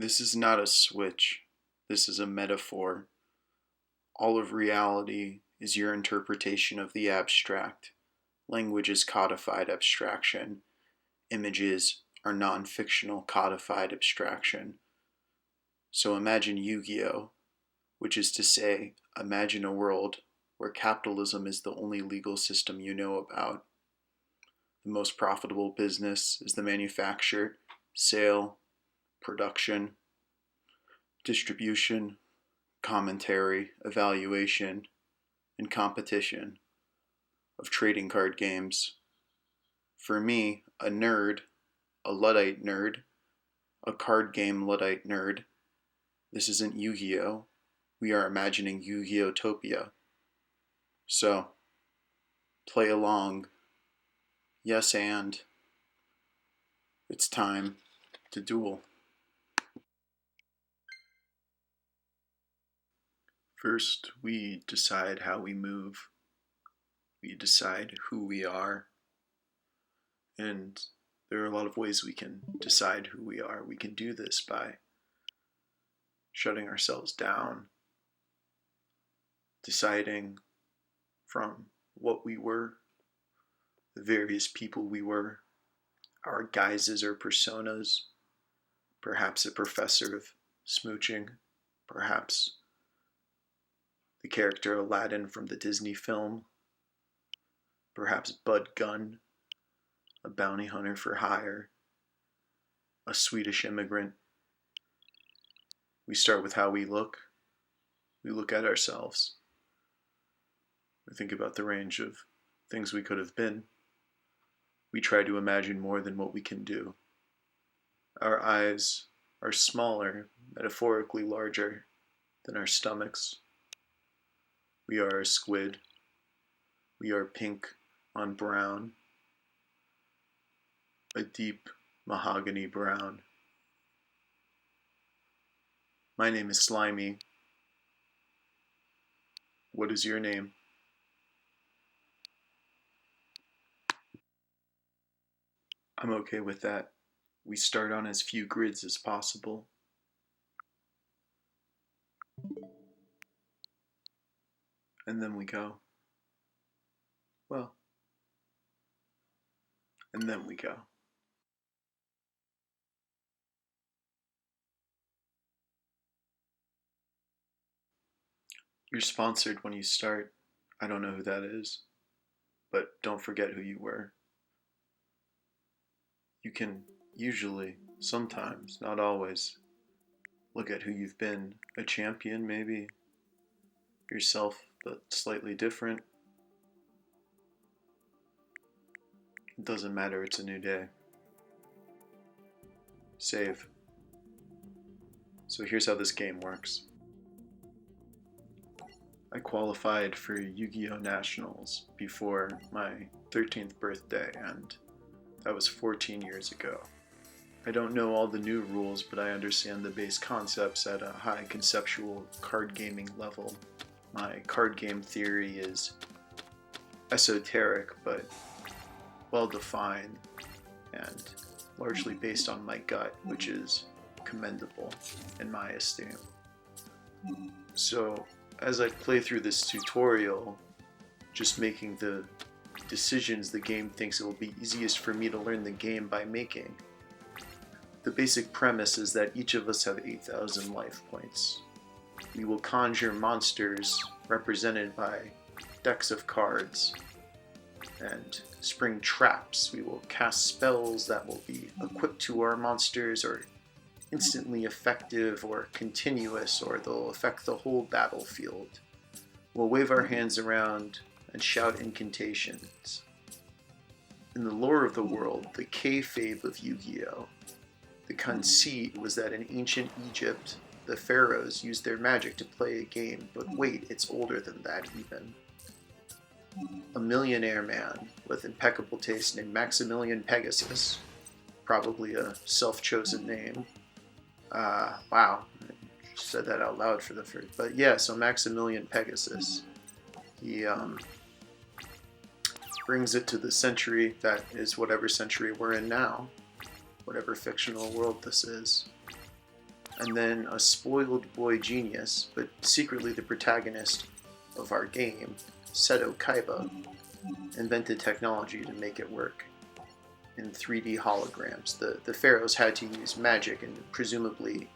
This is not a switch. This is a metaphor. All of reality is your interpretation of the abstract. Language is codified abstraction. Images are non fictional codified abstraction. So imagine Yu-Gi-Oh!, which is to say, imagine a world where capitalism is the only legal system you know about. The most profitable business is the manufacture, sale, production, distribution, commentary, evaluation, and competition of trading card games. For me, a nerd, a Luddite nerd, a card game Luddite nerd, this isn't Yu-Gi-Oh! We are imagining Yu-Gi-Oh!-topia. So, play along. Yes, and it's time to duel. First, we decide how we move. We decide who we are. And there are a lot of ways we can decide who we are. We can do this by shutting ourselves down, deciding from what we were, the various people we were, our guises or personas, perhaps a professor of smooching, perhaps the character Aladdin from the Disney film, perhaps Bud Gunn, a bounty hunter for hire, a Swedish immigrant. We start with how we look. We look at ourselves. We think about the range of things we could have been. We try to imagine more than what we can do. Our eyes are smaller, metaphorically larger, than our stomachs. We are a squid. We are pink on brown, a deep mahogany brown. My name is Slimy. What is your name? I'm okay with that. We start on as few grids as possible. And then we go. Well, and then we go. You're sponsored when you start. I don't know who that is, but don't forget who you were. You can usually, sometimes, not always, look at who you've been. A champion, maybe. Yourself, but slightly different. It doesn't matter, it's a new day. Save. So here's how this game works. I qualified for Yu-Gi-Oh! Nationals before my 13th birthday, and that was 14 years ago. I don't know all the new rules, but I understand the base concepts at a high conceptual card gaming level. My card game theory is esoteric, but well-defined, and largely based on my gut, which is commendable in my esteem. So, as I play through this tutorial, just making the decisions the game thinks it will be easiest for me to learn the game by making. The basic premise is that each of us have 8,000 life points. We will conjure monsters represented by decks of cards and spring traps. We will cast spells that will be equipped to our monsters or instantly effective or continuous, or they'll affect the whole battlefield. We'll wave our hands around and shout incantations. In the lore of the world, the kayfabe of Yu-Gi-Oh!, the conceit was that in ancient Egypt, the pharaohs used their magic to play a game, but wait, it's older than that even. A millionaire man with impeccable taste named Maximilian Pegasus, probably a self-chosen name. Wow, I said that out loud for the first, but yeah, so Maximilian Pegasus, he brings it to the century that is whatever century we're in now, whatever fictional world this is. And then a spoiled boy genius, but secretly the protagonist of our game, Seto Kaiba, invented technology to make it work in 3D holograms. The pharaohs had to use magic and presumably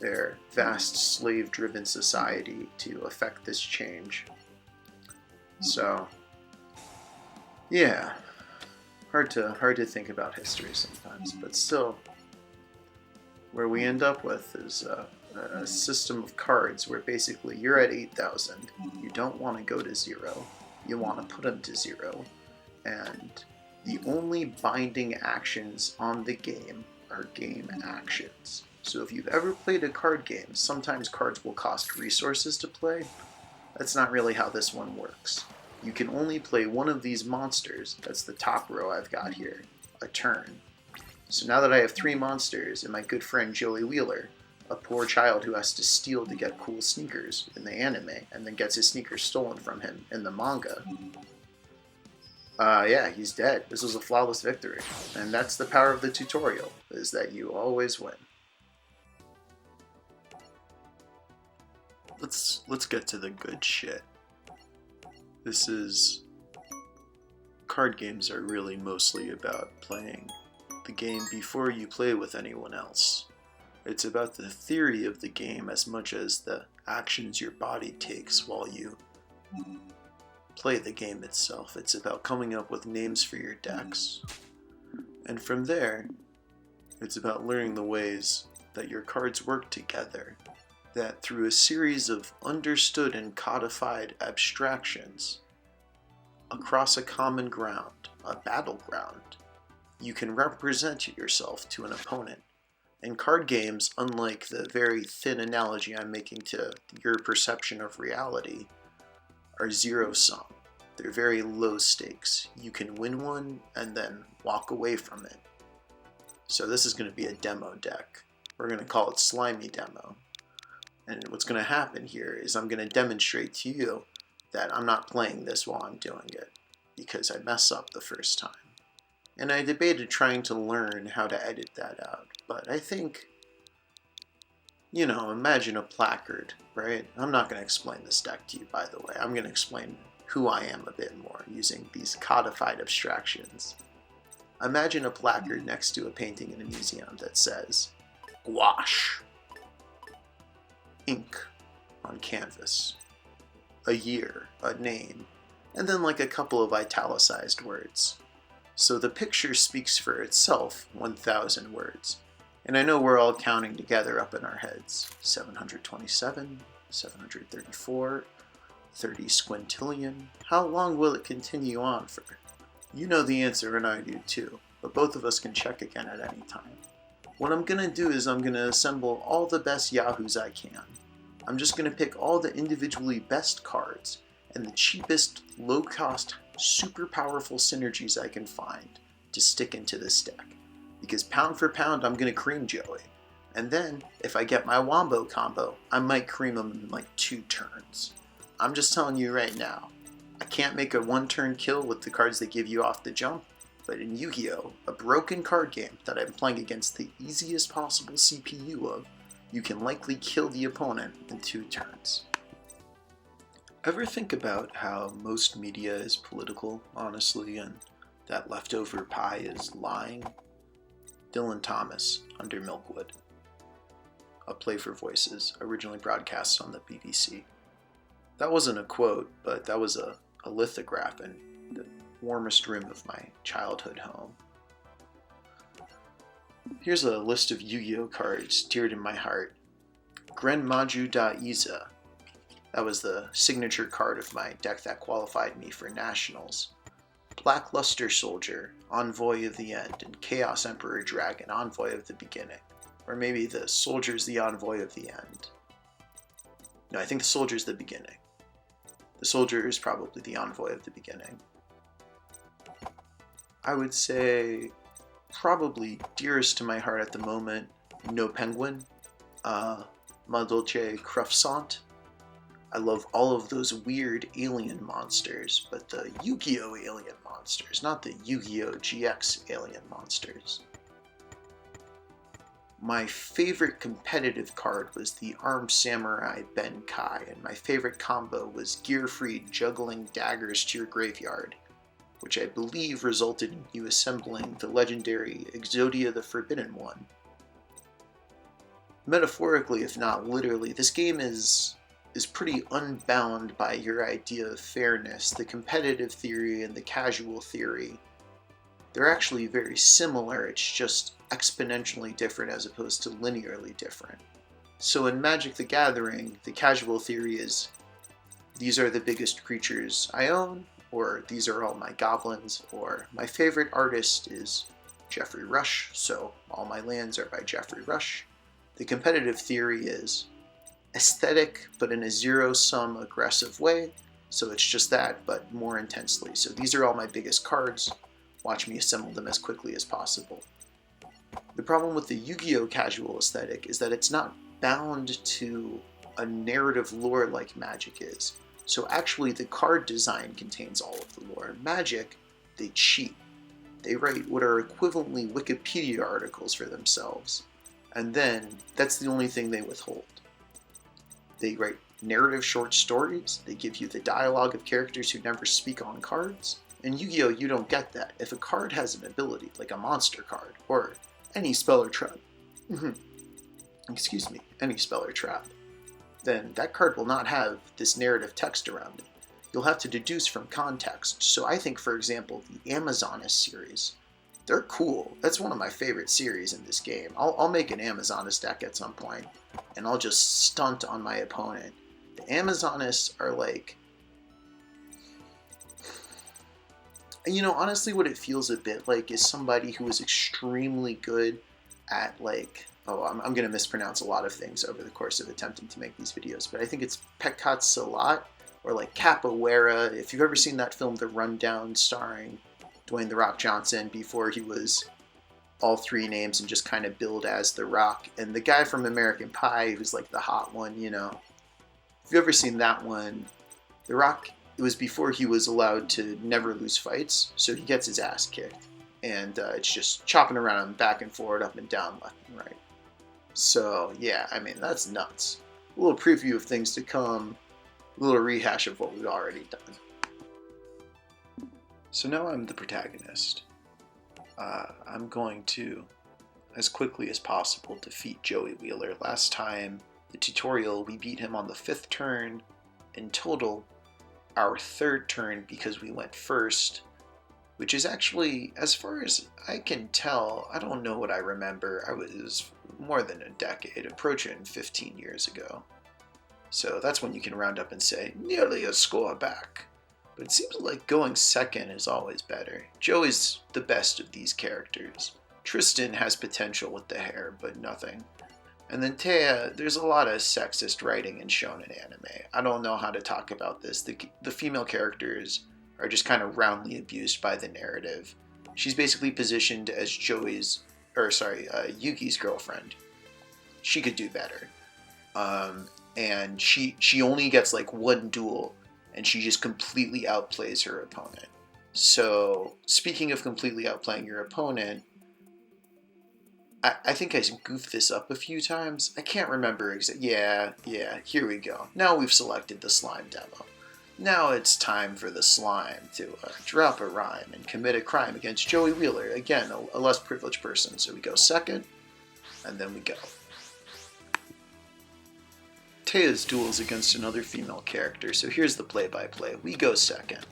their vast slave-driven society to affect this change. So, yeah, hard to think about history sometimes, but still, where we end up with is a system of cards where basically you're at 8,000, you don't want to go to 0, you want to put them to 0, and the only binding actions on the game are game actions. So if you've ever played a card game, sometimes cards will cost resources to play. That's not really how this one works. You can only play one of these monsters, that's the top row I've got here, a turn. So now that I have 3 monsters and my good friend Joey Wheeler, a poor child who has to steal to get cool sneakers in the anime and then gets his sneakers stolen from him in the manga, yeah, he's dead. This was a flawless victory. And that's the power of the tutorial, is that you always win. Let's get to the good shit. Card games are really mostly about playing the game before you play with anyone else. It's about the theory of the game as much as the actions your body takes while you play the game itself. It's about coming up with names for your decks. And from there, it's about learning the ways that your cards work together, that through a series of understood and codified abstractions across a common ground, a battleground, you can represent yourself to an opponent. And card games, unlike the very thin analogy I'm making to your perception of reality, are zero-sum. They're very low stakes. You can win one and then walk away from it. So this is going to be a demo deck. We're going to call it Slimy Demo. And what's going to happen here is I'm going to demonstrate to you that I'm not playing this while I'm doing it, because I mess up the first time. And I debated trying to learn how to edit that out, but I think, imagine a placard, right? I'm not going to explain this deck to you, by the way. I'm going to explain who I am a bit more using these codified abstractions. Imagine a placard next to a painting in a museum that says, gouache, ink on canvas, a year, a name, and then like a couple of italicized words. So the picture speaks for itself, 1,000 words. And I know we're all counting together up in our heads. 727, 734, 30 squintillion. How long will it continue on for? You know the answer and I do too, but both of us can check again at any time. What I'm going to do is I'm going to assemble all the best yahoos I can. I'm just going to pick all the individually best cards and the cheapest, low-cost, super powerful synergies I can find to stick into this deck. Because pound for pound, I'm going to cream Joey. And then, if I get my Wombo combo, I might cream him in like 2 turns. I'm just telling you right now, I can't make a 1-turn kill with the cards that give you off the jump, but in Yu-Gi-Oh!, a broken card game that I'm playing against the easiest possible CPU of, you can likely kill the opponent in 2 turns. Ever think about how most media is political, honestly, and that leftover pie is lying? Dylan Thomas, Under Milkwood. A Play for Voices, originally broadcast on the BBC. That wasn't a quote, but that was a lithograph in the warmest room of my childhood home. Here's a list of Yu-Gi-Oh cards dear to my heart. Grenmaju Da-Iza. That was the signature card of my deck that qualified me for Nationals. Black Luster Soldier, Envoy of the End, and Chaos Emperor Dragon, Envoy of the Beginning. Or maybe the Soldier's the Envoy of the End. No, I think the Soldier's the beginning. The Soldier is probably the Envoy of the Beginning. I would say probably dearest to my heart at the moment, No Penguin, Ma Dolce Croissant. I love all of those weird alien monsters, but the Yu-Gi-Oh! Alien monsters, not the Yu-Gi-Oh! GX alien monsters. My favorite competitive card was the Armed Samurai Benkai, and my favorite combo was Gear-Free Juggling Daggers to Your Graveyard, which I believe resulted in you assembling the legendary Exodia the Forbidden One. Metaphorically, if not literally, this game is pretty unbound by your idea of fairness. The competitive theory and the casual theory, they're actually very similar, it's just exponentially different as opposed to linearly different. So in Magic the Gathering, the casual theory is, these are the biggest creatures I own, or these are all my goblins, or my favorite artist is Geoffrey Rush, so all my lands are by Geoffrey Rush. The competitive theory is aesthetic, but in a zero-sum aggressive way, so it's just that, but more intensely. So these are all my biggest cards, watch me assemble them as quickly as possible. The problem with the Yu-Gi-Oh! Casual aesthetic is that it's not bound to a narrative lore like Magic is. So actually the card design contains all of the lore. In Magic, they cheat. They write what are equivalently Wikipedia articles for themselves, and then that's the only thing they withhold. They write narrative short stories, they give you the dialogue of characters who never speak on cards. In Yu-Gi-Oh! You don't get that. If a card has an ability, like a monster card, or any spell or trap, any spell or trap, then that card will not have this narrative text around it. You'll have to deduce from context. So I think, for example, the Amazonas series, they're cool. That's one of my favorite series in this game. I'll make an Amazonas deck at some point, and I'll just stunt on my opponent. The Amazonas are like, you know, honestly what it feels a bit like is somebody who is extremely good at, like, I'm going to mispronounce a lot of things over the course of attempting to make these videos, but I think it's Pekatsalat, or like Capoeira. If you've ever seen that film, The Rundown, starring Dwayne "The Rock" Johnson, before he was all three names and just kind of billed as The Rock, and the guy from American Pie who's like the hot one, you know. If you've ever seen that one, The Rock, it was before he was allowed to never lose fights, so he gets his ass kicked. And it's just chopping around back and forward, up and down, left and right. So, yeah, I mean, that's nuts. A little preview of things to come, a little rehash of what we've already done. So now I'm the protagonist. I'm going to, as quickly as possible, defeat Joey Wheeler. Last time, the tutorial, we beat him on the 5th turn. In total, our 3rd turn, because we went first, which is actually, as far as I can tell, I don't know what I remember. I was more than a decade, approaching 15 years ago. So that's when you can round up and say, nearly a score back. But it seems like going second is always better. Joey's the best of these characters. Tristan has potential with the hair, but nothing. And then Taya, there's a lot of sexist writing in shonen anime. I don't know how to talk about this. The female characters are just kind of roundly abused by the narrative. She's basically positioned as Yugi's girlfriend. She could do better. And she only gets like one duel, and she just completely outplays her opponent. So, speaking of completely outplaying your opponent, I think I goofed this up a few times. I can't remember exactly. Yeah, here we go. Now we've selected the slime demo. Now it's time for the slime to drop a rhyme and commit a crime against Joey Wheeler. Again, a less privileged person. So we go second, and then we go. Taya's duels against another female character, so here's the play-by-play. We go second.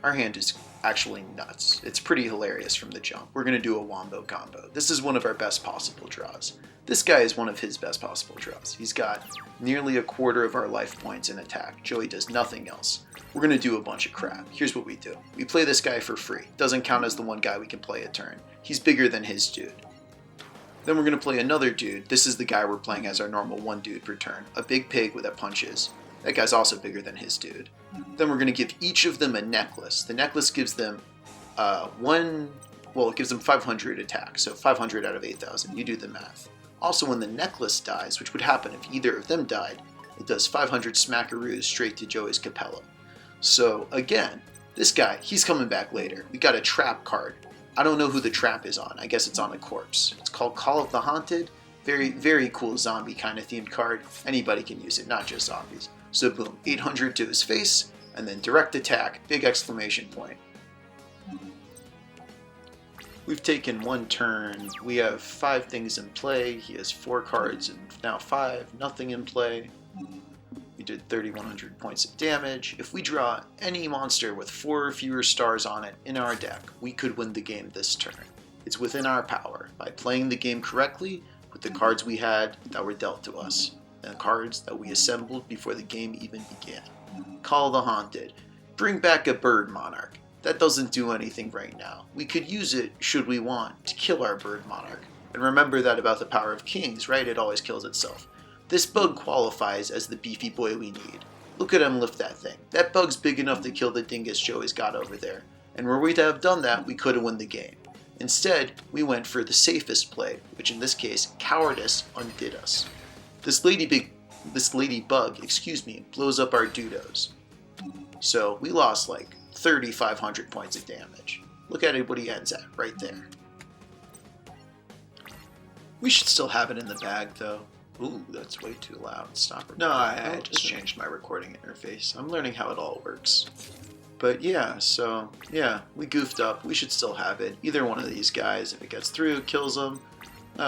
Our hand is actually nuts. It's pretty hilarious from the jump. We're going to do a wombo combo. This is one of our best possible draws. This guy is one of his best possible draws. He's got nearly a quarter of our life points in attack. Joey does nothing else. We're going to do a bunch of crap. Here's what we do. We play this guy for free. Doesn't count as the one guy we can play a turn. He's bigger than his dude. Then we're going to play another dude. This is the guy we're playing as our normal one dude per turn. A big pig that punches. That guy's also bigger than his dude. Then we're going to give each of them a necklace. The necklace gives them it gives them 500 attack, so 500 out of 8,000. You do the math. Also, when the necklace dies, which would happen if either of them died, it does 500 smackaroos straight to Joey's capella. So, again, this guy, he's coming back later. We got a trap card. I don't know who the trap is on. I guess it's on a corpse. It's called Call of the Haunted. Very, very cool zombie kind of themed card. Anybody can use it, not just zombies. So boom, 800 to his face, and then direct attack, big exclamation point. We've taken one turn. We have 5 things in play. He has 4 cards and now 5, nothing in play. We did 3,100 points of damage. If we draw any monster with 4 or fewer stars on it in our deck, we could win the game this turn. It's within our power by playing the game correctly with the cards we had that were dealt to us, and the cards that we assembled before the game even began. Call the Haunted. Bring back a bird monarch. That doesn't do anything right now. We could use it, should we want, to kill our bird monarch. And remember that about the power of kings, right? It always kills itself. This bug qualifies as the beefy boy we need. Look at him lift that thing. That bug's big enough to kill the dingus Joey's got over there. And were we to have done that, we could have won the game. Instead, we went for the safest play, which in this case, cowardice undid us. This ladybug, blows up our dodos. So we lost like 3,500 points of damage. Look at it, what he ends at, right there. We should still have it in the bag though. Ooh, that's way too loud. Stop recording. No, I just changed my recording interface. I'm learning how it all works. But yeah, so yeah, we goofed up. We should still have it. Either one of these guys, if it gets through, kills them.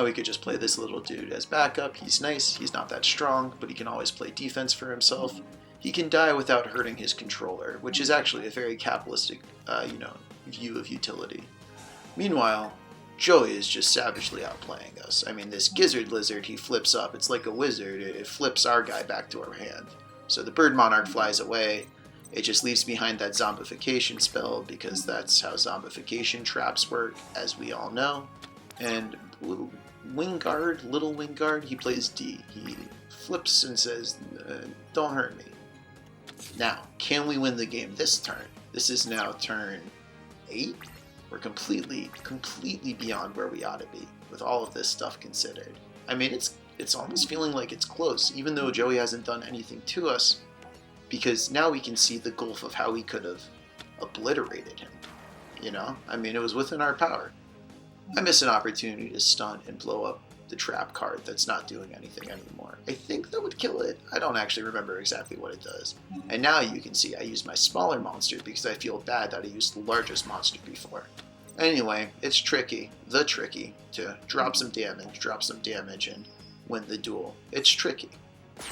We could just play this little dude as backup. He's nice. He's not that strong, but he can always play defense for himself. He can die without hurting his controller, which is actually a very capitalistic, view of utility. Meanwhile, Joey is just savagely outplaying us. I mean, this gizzard lizard he flips up. It's like a wizard. It flips our guy back to our hand. So the bird monarch flies away. It just leaves behind that zombification spell because that's how zombification traps work, as we all know. And little Wingard, he plays D. He flips and says, don't hurt me. Now, can we win the game this turn? This is now turn 8. We're completely beyond where we ought to be with all of this stuff considered. I mean, it's almost feeling like it's close, even though Joey hasn't done anything to us, because now we can see the gulf of how we could have obliterated him. You know? I mean, it was within our power. I miss an opportunity to stun and blow up the trap card that's not doing anything anymore. I think that would kill it. I don't actually remember exactly what it does. And now you can see I used my smaller monster because I feel bad that I used the largest monster before. Anyway, it's tricky to drop some damage and win the duel. It's tricky.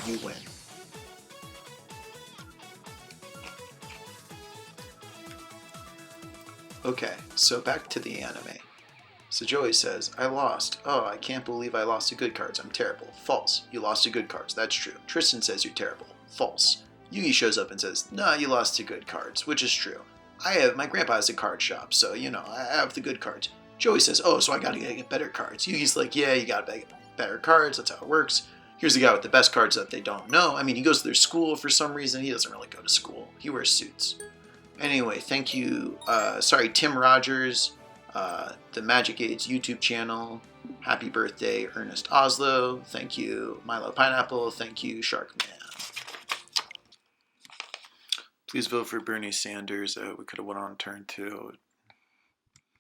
You win. Okay, so back to the anime. So Joey says, I lost. Oh, I can't believe I lost to good cards. I'm terrible. False. You lost to good cards. That's true. Tristan says you're terrible. False. Yugi shows up and says, nah, you lost to good cards, which is true. My grandpa has a card shop, so, I have the good cards. Joey says, oh, so I gotta get better cards. Yugi's like, yeah, you gotta get better cards. That's how it works. Here's the guy with the best cards that they don't know. I mean, he goes to their school for some reason. He doesn't really go to school. He wears suits. Anyway, thank you. Tim Rogers. The Magic Aids YouTube channel. Happy birthday, Ernest Oslo. Thank you, Milo Pineapple. Thank you, Sharkman. Please vote for Bernie Sanders. We could have went on turn 2.